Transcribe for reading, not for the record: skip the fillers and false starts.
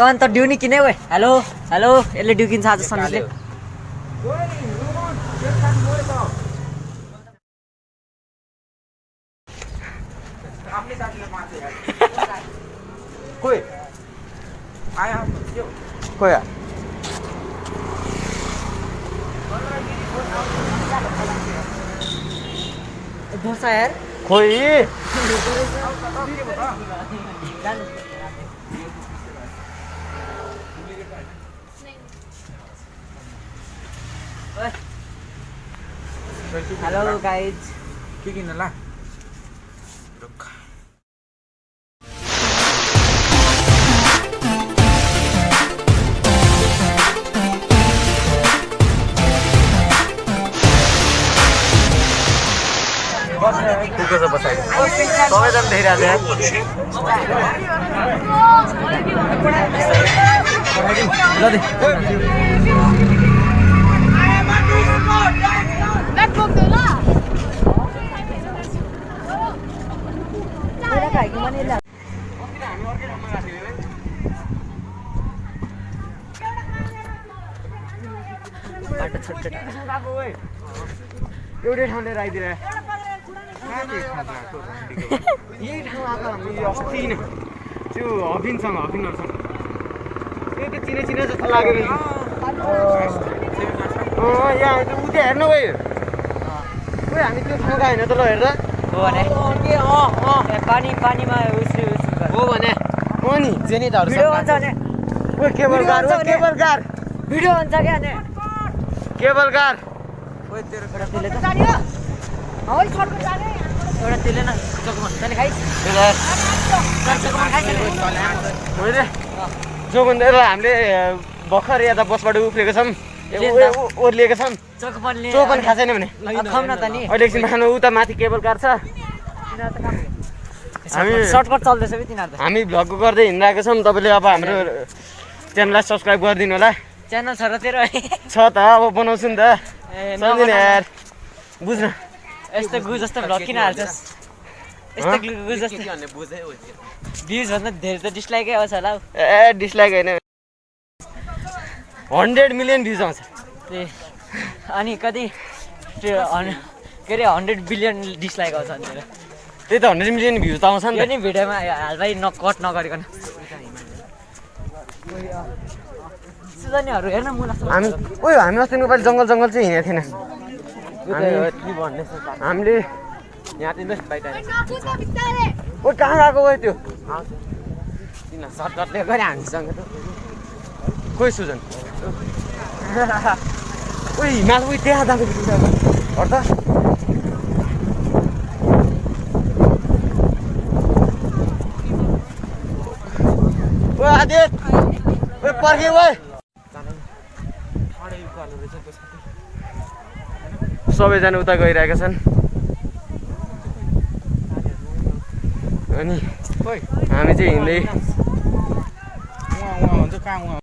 अन्त ड्युनी किने ओए हेलो हेलो यसले ड्यु किन्छ आज सन्देशले कोई आया कोई दोसा यार कोई हेलो गाइज के किन्नला कुको छ बसाइ सबैजना देखिरहेको एउटै ठाउँले राखिदिएर यही ठाउँ आएको हामी अस्ति नै त्यो हबिनहरूसँग त्यो त चिने जस्तो लाग्यो यहाँ उता हेर्नु गयो खोइ हामी त्यो ठाउँ गयो होइन त ल हेर्दा हो भने पानीमा हो भने हो नि जेनिटहरू भिडियो हुन्छ भने केबल कार भिडियो हुन्छ क्या अनि केबल कार एउटा त्यसले न चोकमन तैँले खाइस् चोकमन खाइस् जोभन्दा हामीले भर्खर यता बसबाट उफ्रेको छौँ ओर्लिएको छौँ चोकन खाएको छैन भने खाउँ न त नि अहिले एकछिन खानु उता माथि केबल कार छ हामी सर्टकट चल्दैछ कि तिनीहरू हामी भ्लग गर्दै हिँडिरहेको छौँ तपाईँले अब हाम्रो च्यानललाई सब्सक्राइब गरिदिनु होला च्यानल छ र तेरो छ त अब बनाउँछु नि त सम्झिनु यार बुझ्न यस्तो गु जस्तो भ्लग किन हाल्छस् यस्तो गु जस्तो भ्युज भन्दा धेरै त डिसलाइकै आउँछ होला हौ ए डिसलाइक होइन 100 मिलियन भ्युज आउँछ अनि कति त्यो के अरे 100 बिलियन डिसलाइक आउँछ अनि त्यही त 100 मिलियन भ्युज त आउँछ नि यो नि भिडियोमा हालबाई कट नगरिकन सुजनीहरू हेर्न मुला हामी अस्ति नेपाली जङ्गल चाहिँ हिँडेको थिएन हामीले यहाँ ओ कहाँ गएको गयो त्यो सर्टकटले गरे हामीसँग त खोइ सुजन ओइ हिमाल उयो त्यहाँ जाँदै त ओ आदित ओ पर्खे ओइ सबैजना उता गइरहेका छन् अनि हामी चाहिँ हिँड्दै